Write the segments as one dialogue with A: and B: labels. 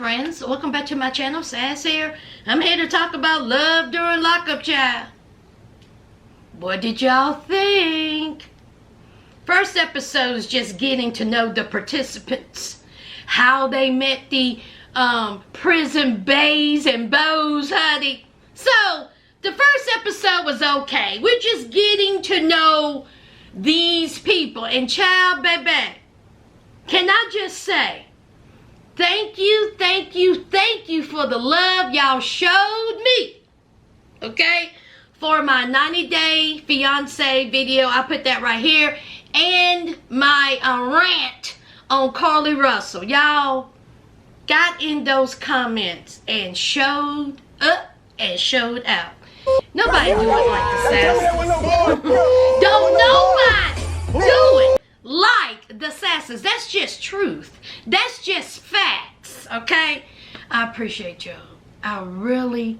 A: friends, welcome back to my channel. Sass here. I'm here to talk about love during lockup, child. What did y'all think? First episode is just getting to know the participants, how they met the prison bays and beaux, honey. So the first episode was okay. We're just getting to know these people. And child, baby, can I just say, thank you for the love y'all showed me, okay? For my 90-day fiance video, I put that right here, and my rant on Carly Russell. Y'all got in those comments and showed up and showed out. Nobody do it like the Sassers. Don't nobody do it like the Sassers. That's just truth. That's just facts, okay? I appreciate y'all. I really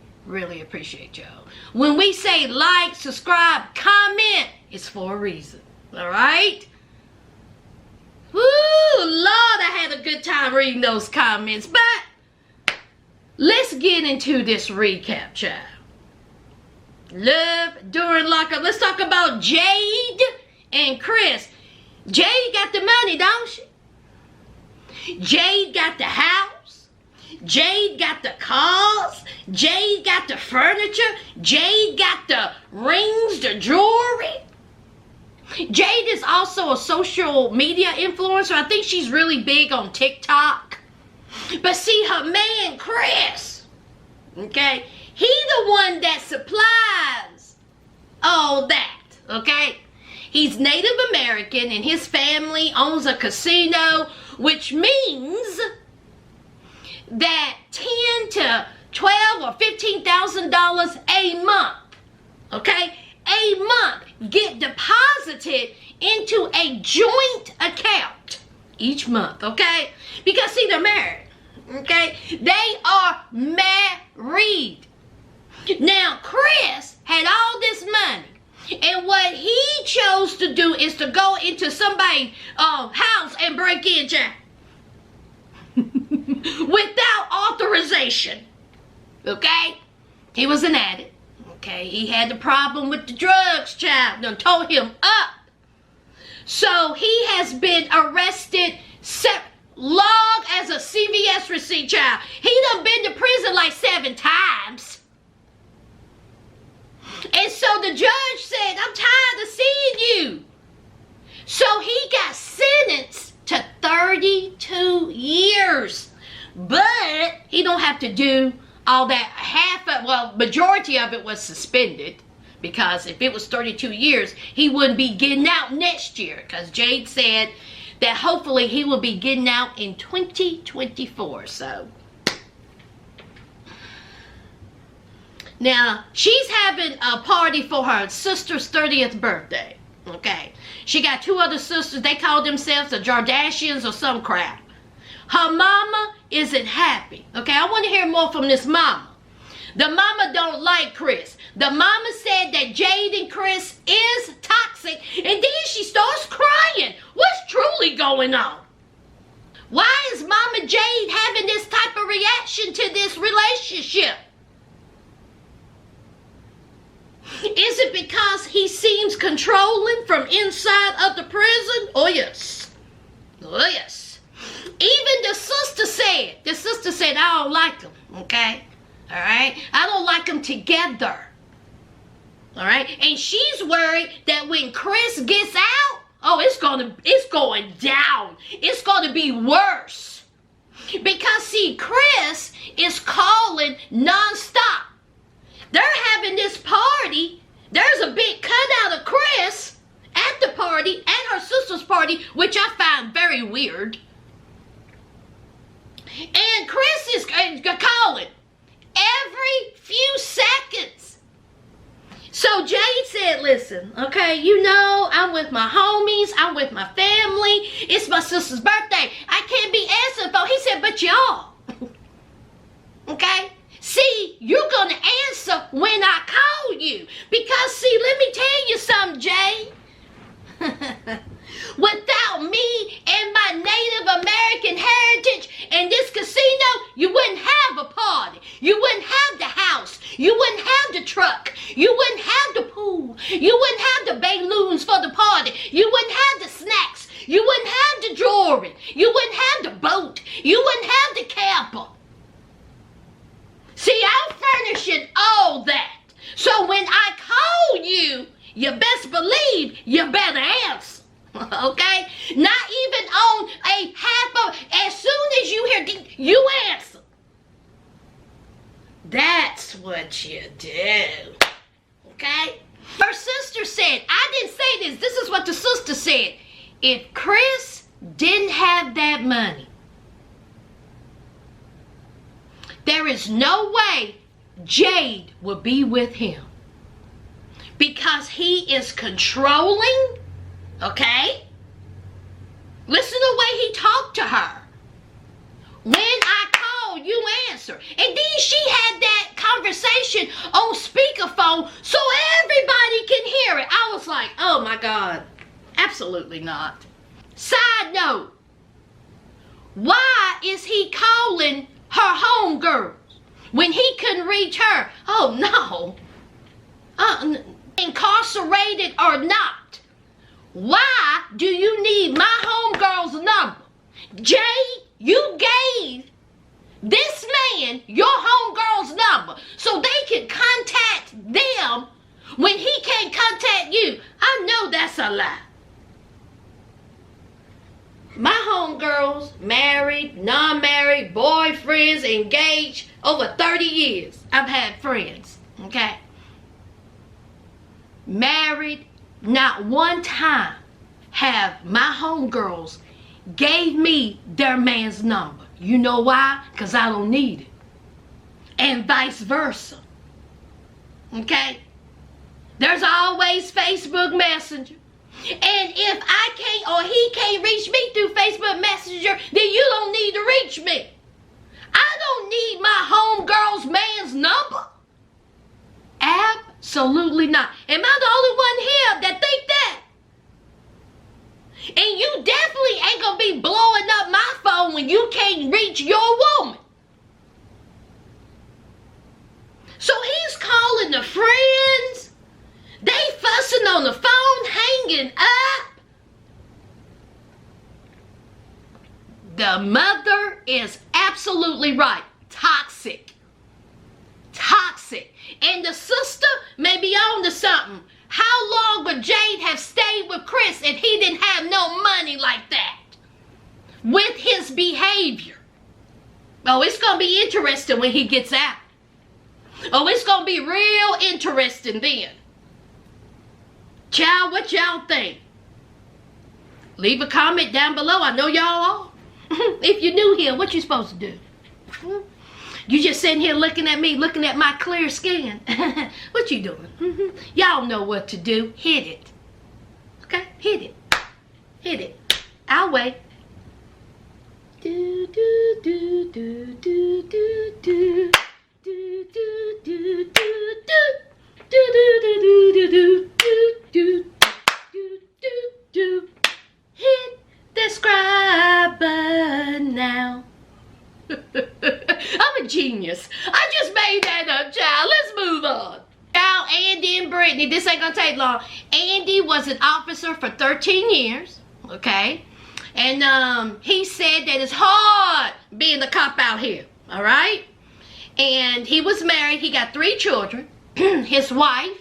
A: appreciate y'all. When we say like, subscribe, comment, it's for a reason, all right? Woo, Lord, I had a good time reading those comments, but let's get into this recap, child. Love during lockup. Let's talk about Jade and Chris. Jade got the money, don't she? Jade got the house. Jade got the cars. Jade got the furniture. Jade got the rings, the jewelry. Jade is also a social media influencer. I think she's really big on TikTok. But see, her man, Chris, okay, he the one that supplies all that, okay? He's Native American and his family owns a casino, which means that $10,000 to $12,000 or $15,000 a month, okay? A month get deposited into a joint account each month, okay? Because see, they're married, okay? They are married. Now, Chris had all this money, and what he chose to do is to go into somebody's house and break in, child. Without authorization, okay? He was an addict, okay? He had the problem with the drugs, child. Done tore him up. So he has been arrested, log as a CVS receipt, child. He done been to prison like 7 times. And so the judge said, I'm tired of seeing you. So he got sentenced to 32 years. But he don't have to do all that. Majority of it was suspended. Because if it was 32 years, he wouldn't be getting out next year. Because Jade said that hopefully he will be getting out in 2024. So now, she's having a party for her sister's 30th birthday, okay? She got 2 other sisters. They call themselves the Jardashians or some crap. Her mama isn't happy, okay? I want to hear more from this mama. The mama don't like Chris. The mama said that Jade and Chris is toxic, and then she starts crying. What's truly going on? Why is Mama Jade having this type of reaction to this relationship? Is it because he seems controlling from inside of the prison? Oh yes. Oh yes. Even the sister said, I don't like them, okay? Alright? I don't like them together. Alright? And she's worried that when Chris gets out, oh, it's going down. It's going to be worse. Because see, Chris is calling nonstop. They're having this party. There's a big cutout of Chris at the party, at her sister's party, which I find very weird. And Chris is calling every few seconds. So Jade said, listen, okay, you know, I'm with my homies, I'm with my family, it's my sister's birthday, I can't be answering phone. He said, but y'all, okay? See, you're going to answer when I call you. Because, see, let me tell you something, Jay. Without me and my Native American heritage and this casino, you You wouldn't have the pool. You wouldn't have the balloons for the party. You wouldn't have the snacks. You wouldn't have the jewelry. You wouldn't have the boat. You wouldn't have the camper. See, I'm furnishing all that. So when I call you, you best believe you better answer. Okay? Not even on a half of, as soon as you hear, you answer. That's what you do. Okay? Her sister said, I didn't say this. This is what the sister said. If Chris didn't have that money, there is no way Jade would be with him. Because he is controlling. Okay? Listen to the way he talked to her. When I call, you answer. And then she had that conversation on speakerphone so everybody can hear it. I was like, oh my God. Absolutely not. Side note. Why is he calling her homegirls when he couldn't reach her? Oh no. Incarcerated or not. Why do you need my homegirl's number? Jay, you gave this man your homegirl's number so they can contact them when he can't contact you. I know that's a lie. My homegirls, married, non-married, boyfriends, engaged, over 30 years I've had friends, okay? Married, not one time have my homegirls gave me their man's number. You know why? Because I don't need it. And vice versa. Okay? There's always Facebook Messenger. And if I can't or he can't reach me through Facebook Messenger, then you don't need to reach me. I don't need my homegirl's man's number. Absolutely not. Am I the only one here that think that? And you definitely ain't gonna be blowing up my phone when you can't reach your woman. So he's calling the friends. They fussing on the phone, hanging up. The mother is absolutely right. Toxic. Toxic. And the sister may be on to something. How long would Jade have stayed with Chris if he didn't have no money like that? With his behavior. Oh, it's going to be interesting when he gets out. Oh, it's going to be real interesting then. Child, what y'all think? Leave a comment down below. I know y'all are. If you're new here, what you supposed to do? You just sitting here looking at me, looking at my clear skin. What you doing? Y'all know what to do. Hit it. Okay? Hit it. Hit it. I'll wait. Do do do do do do do do do do do do do do do do do. Hit the subscribe button now. I'm a genius. I just made that up, child. Let's move on. Now, Andy and Brittany, this ain't gonna take long. Andy was an officer for 13 years, okay? And he said that it's hard being a cop out here, all right? And he was married. He got 3 children. His wife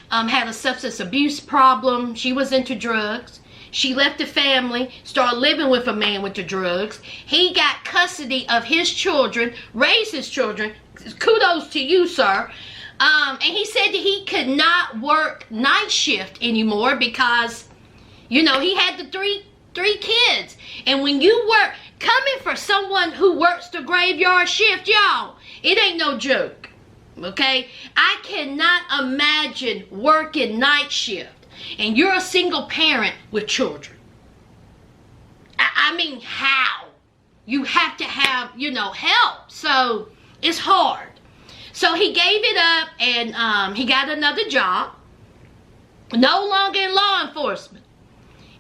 A: had a substance abuse problem. She was into drugs. She left the family, started living with a man with the drugs. He got custody of his children, raised his children. Kudos to you, sir. And he said that he could not work night shift anymore because, you know, he had the three kids. And when you work, coming for someone who works the graveyard shift, y'all, it ain't no joke. Okay? I cannot imagine working night shift. And you're a single parent with children. I mean, how? You have to have, you know, help. So, it's hard. So, he gave it up and he got another job. No longer in law enforcement.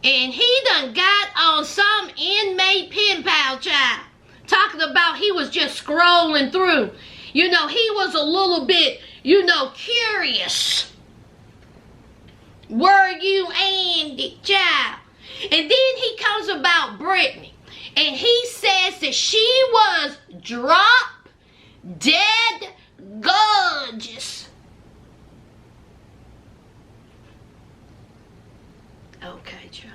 A: And he done got on some inmate pen pal child. Talking about he was just scrolling through. You know, he was a little bit curious. Were you, Andy, child? And then he comes about Brittany. And he says that she was drop dead gorgeous. Okay, child.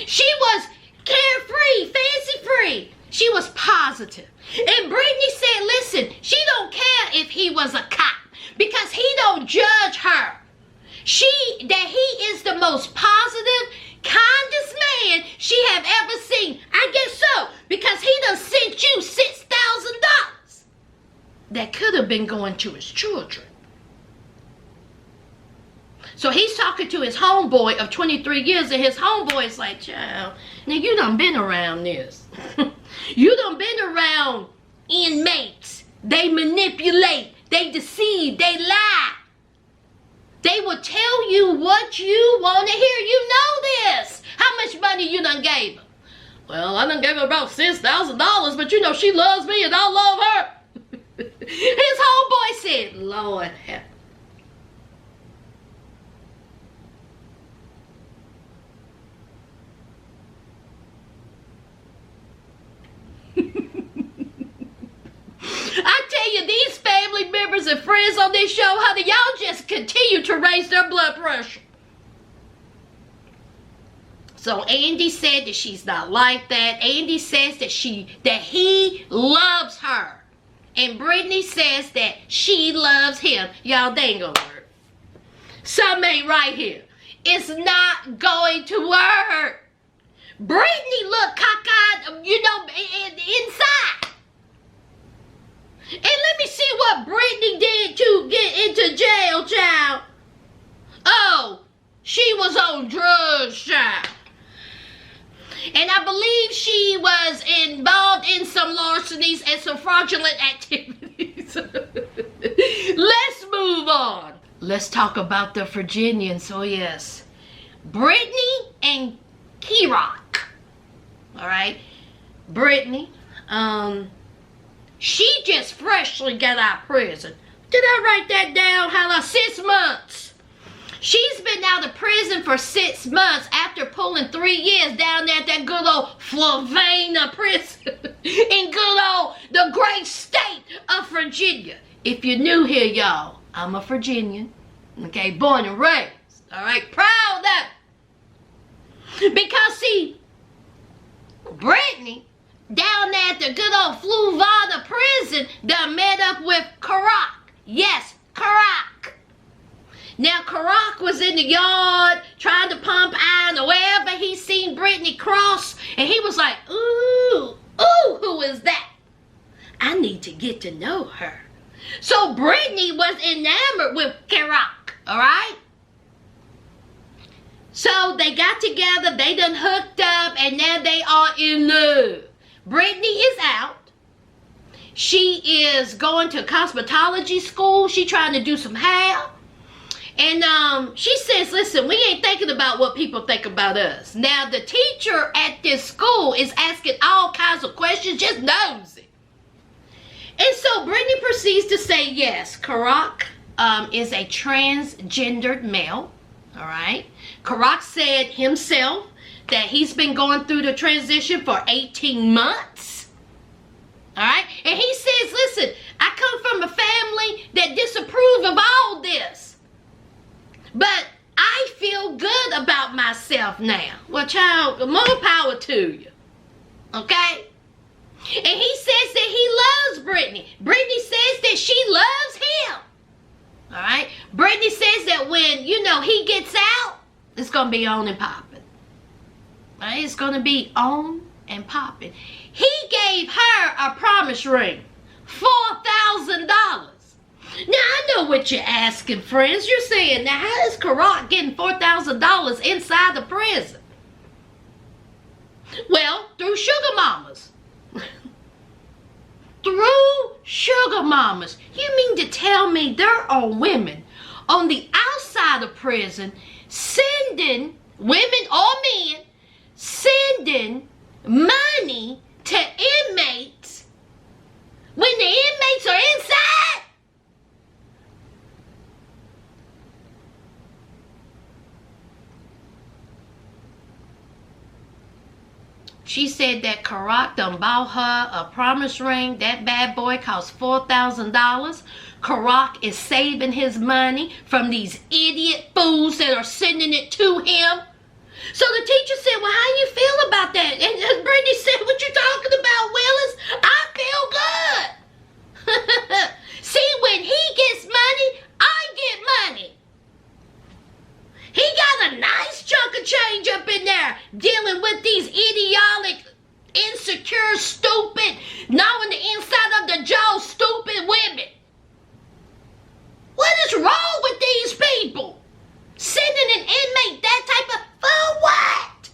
A: She was carefree, fancy free. She was positive. And Brittany said, listen, she don't care if he was a cop because he don't judge her. That he is the most positive, kindest man she have ever seen. I guess so, because he done sent you $6,000 that could have been going to his children. So he's talking to his homeboy of 23 years, and his homeboy is like, child, now you done been around this. You done been around inmates. They manipulate, they deceive, they lie. They will tell you what you want to hear. You know this. How much money you done gave her? Well, I done gave her about $6,000, but you know she loves me and I love her. His homeboy said, Lord help. I tell you, these family members and friends on this show, honey, y'all just continue to raise their blood pressure. So Andy said that she's not like that. Andy says that he loves her. And Brittany says that she loves him. Y'all, they ain't gonna work. Something ain't right here. It's not going to work. Brittany looked cockeyed, inside. And let me see what Brittany did to get into jail, child. Oh, she was on drugs, child. And I believe she was involved in some larcenies and some fraudulent activities. Let's move on. Let's talk about the Virginians. Oh, yes. Brittany and Karak. All right. Brittany, she just freshly got out of prison. Did I write that down? How long? 6 months. She's been out of prison for 6 months after pulling 3 years down there at that good old Flavanna prison in good old the great state of Virginia. If you're new here, y'all, I'm a Virginian. Okay, born and raised. All right, proud of that. Because see, Brittany down there at the good old Flavanna prison done met up with Karak. Yes, Karak. Now, Karak was in the yard trying to pump iron or wherever he seen Brittany cross, and he was like, ooh, who is that? I need to get to know her. So Brittany was enamored with Karak, all right? So they got together, they done hooked up, and now they are in love. Brittany is out. She is going to cosmetology school. She trying to do some hair. And she says, listen, we ain't thinking about what people think about us. Now, the teacher at this school is asking all kinds of questions, just nosy. And so Brittany proceeds to say, yes, Karak is a transgendered male. All right. Karak said himself that he's been going through the transition for 18 months. All right. And he says, listen, I come from a family that disapprove of all this. But I feel good about myself now. Well, child, more power to you. Okay? And he says that he loves Brittany. Brittany says that she loves him. All right? Brittany says that when, he gets out, it's going to be on and popping. All right? It's going to be on and popping. He gave her a promise ring. $4,000. Now, I know what you're asking, friends. You're saying, now, how is Karak getting $4,000 inside the prison? Well, through sugar mamas. Through sugar mamas. You mean to tell me there are women on the outside of prison sending, women or men, sending money to inmates when the inmates are inside? She said that Karak done bought her a promise ring. That bad boy cost $4,000. Karak is saving his money from these idiot fools that are sending it to him. So the teacher said, well, how you feel about that? And Brittany said, what you talking about, Willis? I feel good. See, when he gets money, I get money. He got a nice chunk of change up in there dealing with these idiotic, insecure, stupid, knowing the inside of the jaw, stupid women. What is wrong with these people? Sending an inmate that type of, for what?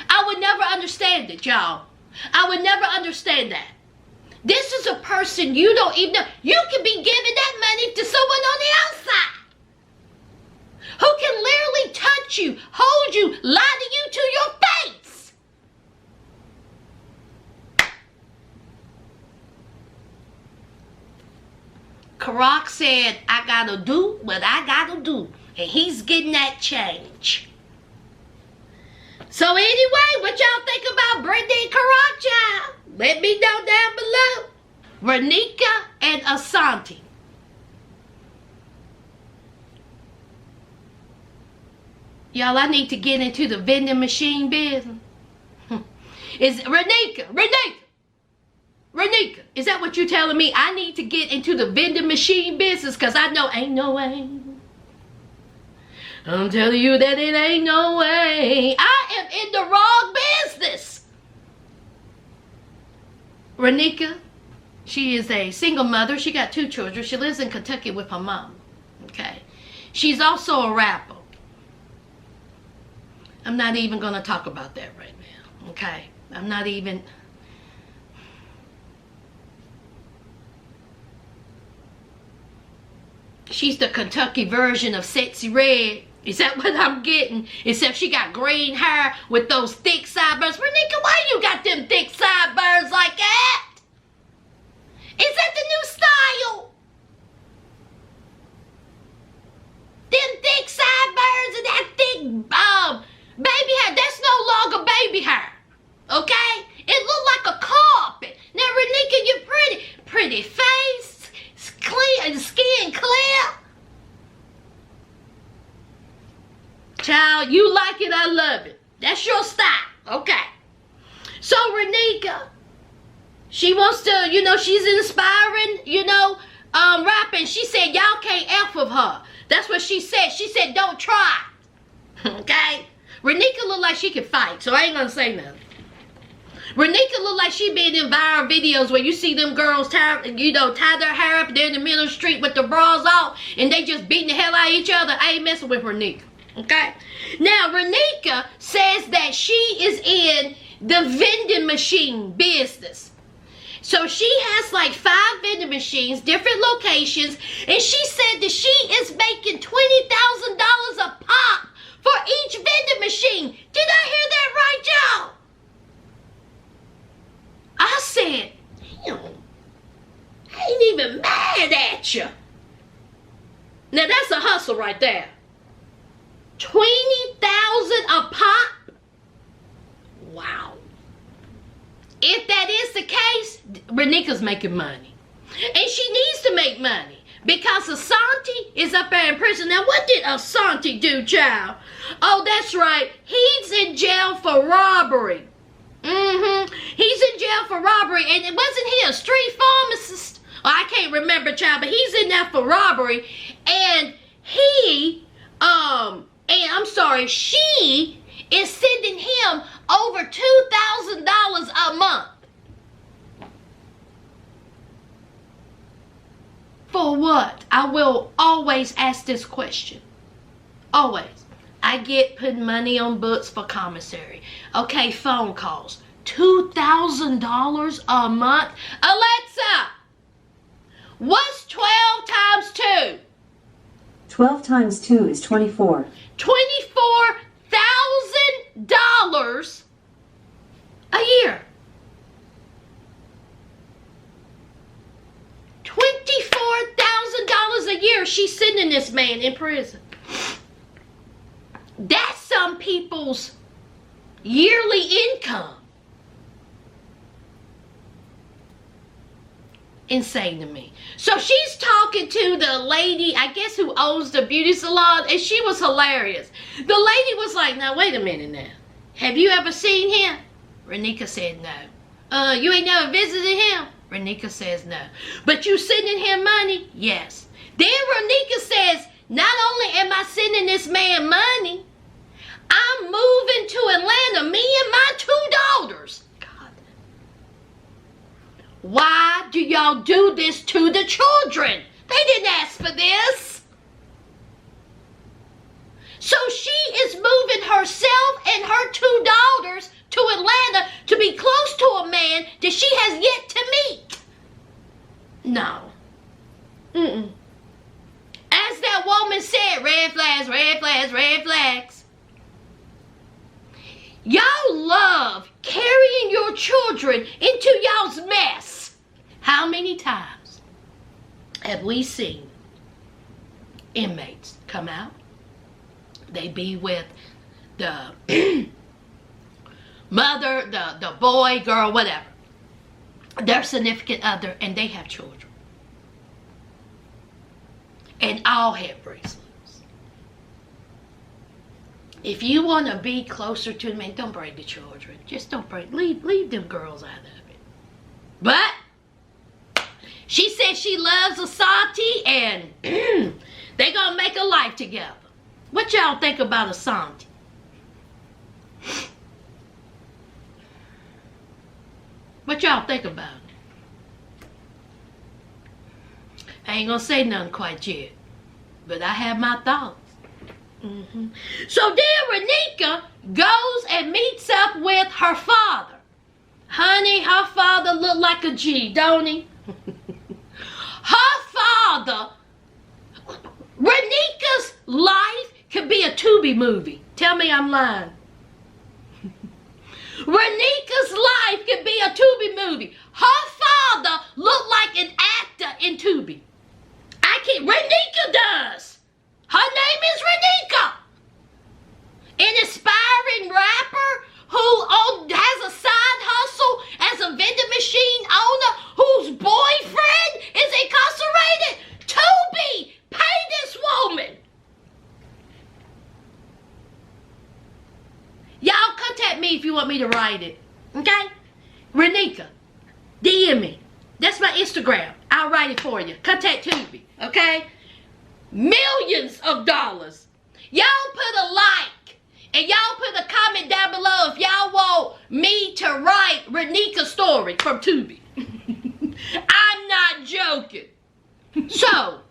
A: I would never understand it, y'all. I would never understand that. This is a person you don't even know. You can be giving that money to someone on the outside who can literally touch you, hold you, lie to you to your face. Karak said, I gotta do what I gotta do. And he's getting that change. So anyway, what y'all think about Brittany and Karak, child? Let me know down below. Renika and Asante. Y'all, I need to get into the vending machine business. Is Renika, is that what you're telling me? I need to get into the vending machine business because I know ain't no way. I'm telling you that it ain't no way. I am in the wrong business. Renika, she is a single mother. She got 2 children. She lives in Kentucky with her mom. Okay. She's also a rapper. I'm not even going to talk about that right now. Okay. I'm not even. She's the Kentucky version of Sexy Red. Is that what I'm getting? Except she got green hair with those thick sideburns. Renika, why you got them thick sideburns like that? Is that the new style? Them thick sideburns and that thick baby hair. That's no longer baby hair. Okay? It looked like a carpet. Now, Renika, you're pretty. Pretty face. Clear, skin clear. Child, you like it, I love it. That's your style. Okay. So, Renika, she wants to, she's inspiring, rapping. She said, y'all can't F with her. That's what she said. She said, don't try. Okay? Renika look like she can fight, so I ain't gonna say nothing. Renika look like she been in viral videos where you see them girls tie their hair up there in the middle of the street with the bras off and they just beating the hell out of each other. I ain't messing with Renika. Okay? Now, Renika says that she is in the vending machine business. So she has like 5 vending machines, different locations, and she said that she is making $20,000 a pop for each vending machine. Did I hear that right, y'all? I said, damn, I ain't even mad at you. Now that's a hustle right there. 20,000 a pop? Wow. If that is the case, Renika's making money. And she needs to make money because Asante is up there in prison. Now, what did Asante do, child? Oh, that's right. He's in jail for robbery. He's in jail for robbery. And wasn't he a street pharmacist? Oh, I can't remember, child, but he's in there for robbery. And she is sending him over $2,000 a month. For what? I will always ask this question. Always. I get putting money on books for commissary. Okay, phone calls. $2,000 a month? Alexa, what's 12 times 2?
B: 12 times 2 is 24.
A: $24,000 a year. $24,000 a year she's sending this man in prison. That's some people's yearly income. insane to me. So she's talking to the lady, I guess, who owns the beauty salon, and she was hilarious. The lady was like, now wait a minute now. Have you ever seen him? Renika said no. You ain't never visited him? Renika says no. But you sending him money? Yes. Then Renika says, not only am I sending this man money, I'm moving to Atlanta, me and my 2 daughters. God. Why do y'all do this to the children? They didn't ask for this. So she is moving herself and her 2 daughters to Atlanta to be close to a man that she has yet to meet. No. Mm-mm. As that woman said, red flags, red flags, red flags. Y'all love carrying your children into y'all's mess. How many times have we seen inmates come out? They be with the mother, the boy, girl, whatever. Their significant other, and they have children. And all have bracelets. If you want to be closer to them, don't bring the children. Just don't bring, leave them girls out of it. But she said she loves Asante, and they gonna make a life together. What y'all think about Asante? What y'all think about it? I ain't gonna say nothing quite yet, but I have my thoughts. So then Renika goes and meets up with her father. Honey, her father looked like a G, don't he? Her father, Renika's life could be a Tubi movie. Tell me I'm lying. Renika's life could be a Tubi movie. Her father looked like an actor in Tubi. Renika does. Her name is Renika. An aspiring rapper who has a side hustle as a vending machine owner whose boyfriend is incarcerated. Tubi, pay this woman. Y'all contact me if you want me to write it. Okay? Renika, DM me. That's my Instagram. I'll write it for you. Contact Tubi. Okay? Millions of dollars. Y'all put a like. And y'all put a comment down below if y'all want me to write Renika's story from Tubi. I'm not joking. So,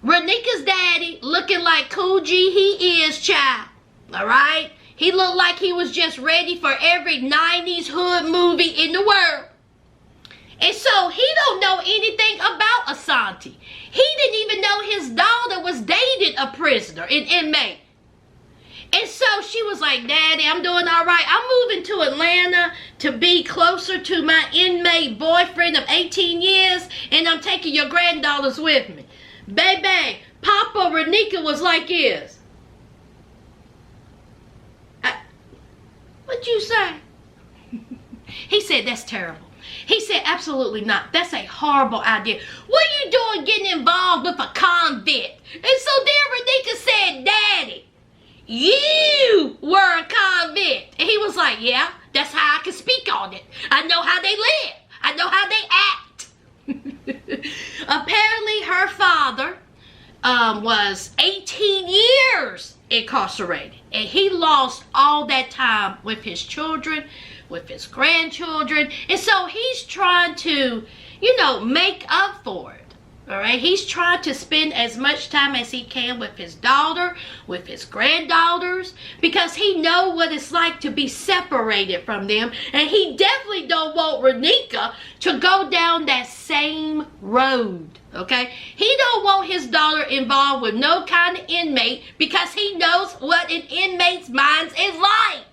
A: Renika's daddy looking like Cool G he is, child. Alright? He looked like he was just ready for every 90s hood movie in the world. And so he don't know anything about Asante. He didn't even know his daughter was dating a prisoner, an inmate. And so she was like, Daddy, I'm doing all right. I'm moving to Atlanta to be closer to my inmate boyfriend of 18 years, and I'm taking your granddaughters with me. Baby, Papa Renika was like this. What'd you say? He said, that's terrible. He said, absolutely not. That's a horrible idea. What are you doing getting involved with a convict? And so then Renika said, Daddy, you were a convict. And he was like, yeah, that's how I can speak on it. I know how they live. I know how they act. Apparently her father was 18 years incarcerated. And he lost all that time with his children, with his grandchildren. And so he's trying to, make up for it. All right? He's trying to spend as much time as he can with his daughter, with his granddaughters, because he knows what it's like to be separated from them. And he definitely don't want Renika to go down that same road. Okay? He don't want his daughter involved with no kind of inmate because he knows what an inmate's mind is like.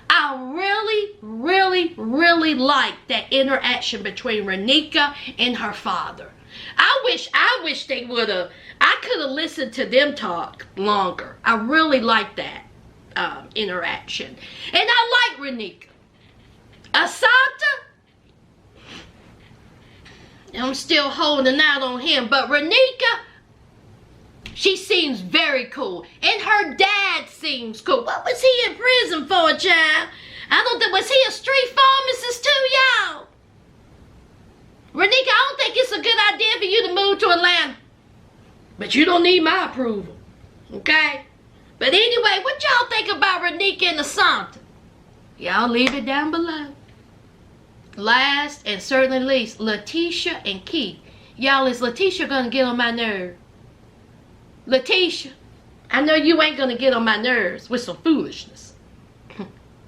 A: I really, really, really like that interaction between Renika and her father. I wish they would have, I could have listened to them talk longer. I really like that interaction. And I like Renika. Asante, And I'm still holding out on him. But Renika, she seems very cool. And her dad seems cool. What was he in prison for, child? I don't think, was he a street pharmacist too, y'all? Renika, I don't think it's a good idea for you to move to Atlanta. But you don't need my approval. Okay? But anyway, what y'all think about Renika and Asante? Y'all leave it down below. Last and certainly least, Leticia and Keith. Y'all, is Leticia gonna get on my nerve? Leticia, I know you ain't gonna get on my nerves with some foolishness.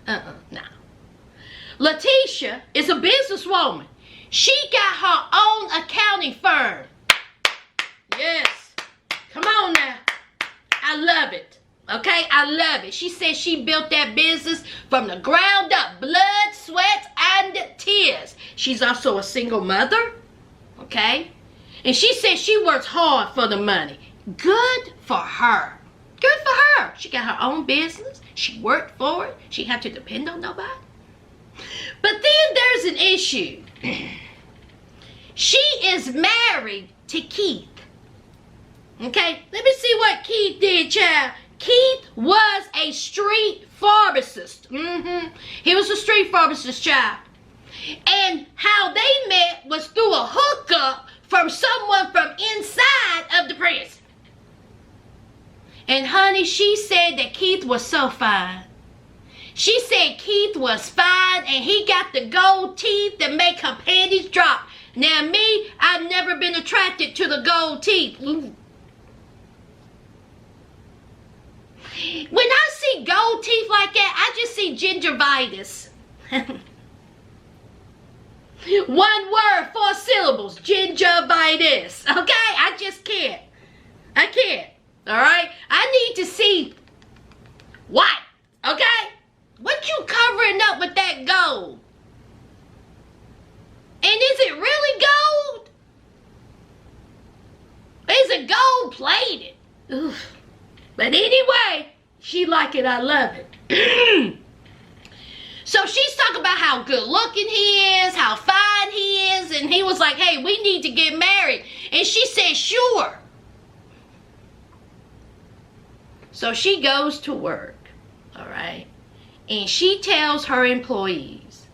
A: No. Leticia is a businesswoman. She got her own accounting firm. Yes. Come on now. I love it. Okay, I love it. She said she built that business from the ground up. Blood, sweat, and tears. She's also a single mother. Okay? And she said she works hard for the money. Good for her. Good for her. She got her own business. She worked for it. She had to depend on nobody. But then there's an issue. She is married to Keith. Okay? Let me see what Keith did, child. Keith was a street pharmacist. He was a street pharmacist, child. And how they met was through a hookup from someone from inside of the prison. And honey, she said that Keith was so fine. She said Keith was fine and he got the gold teeth that make her panties drop. Now me, I've never been attracted to the gold teeth. Ooh. When I see gold teeth like that, I just see gingivitis. One word, 4 syllables, gingivitis. Okay? I just can't. I can't. Alright? I need to see white. Okay? What you covering up with that gold? And is it really gold? Is it gold plated? Oof. But anyway, she like it, I love it. So she's talking about how good looking he is, how fine he is, and he was like, hey, we need to get married. And she said, sure. So she goes to work, all right? And she tells her employees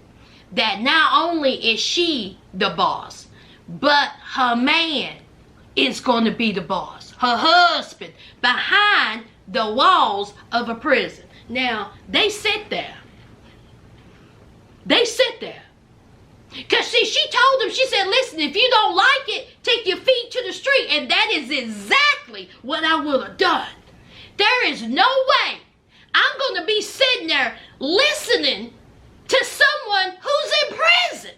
A: that not only is she the boss, but her man is going to be the boss. Her husband, behind the walls of a prison. Now, they sit there. They sit there. Because see, she told them, she said, listen, if you don't like it, take your feet to the street. And that is exactly what I would have done. There is no way I'm going to be sitting there listening to someone who's in prison.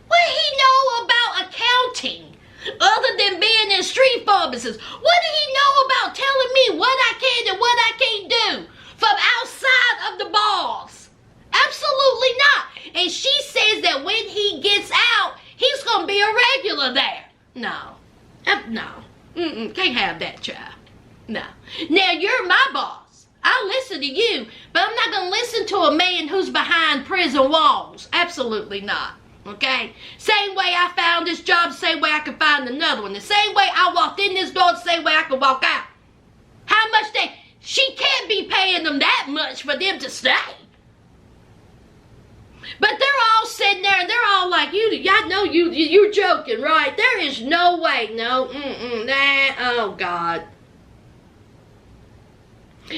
A: What did he know about accounting other than being in street pharmacist? What did he know about telling me what I can and what I can't do from outside of the bars? Absolutely not. And she says that when he gets out, he's going to be a regular there. No. No. Can't have that, child. No. Now, you're my boss. I'll listen to you, but I'm not going to listen to a man who's behind prison walls. Absolutely not. Okay? Same way I found this job, the same way I can find another one. The same way I walked in this door, the same way I can walk out. How much she can't be paying them that much for them to stay. But they're all sitting there and they're all like, I know you're joking, right? There is no way. No, nah, oh God.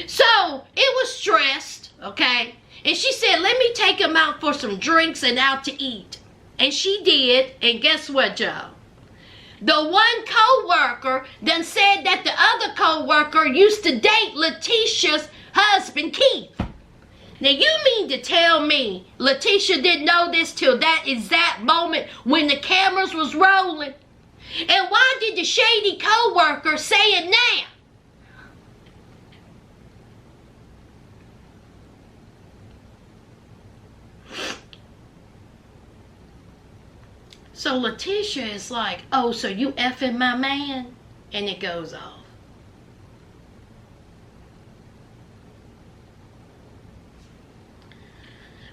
A: So, it was stressed, okay? And she said, let me take him out for some drinks and out to eat. And she did, and guess what, y'all? The one co-worker then said that the other co-worker used to date Leticia's husband, Keith. Now, you mean to tell me Leticia didn't know this till that exact moment when the cameras was rolling? And why did the shady co-worker say it now? So Leticia is like, oh, so you effing my man? And it goes off.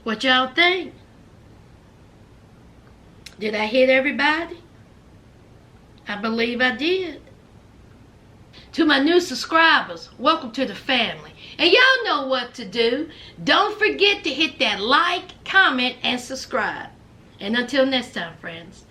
A: What y'all think? Did I hit everybody? I believe I did. To my new subscribers, welcome to the family. And y'all know what to do. Don't forget to hit that like, comment, and subscribe. And until next time, friends,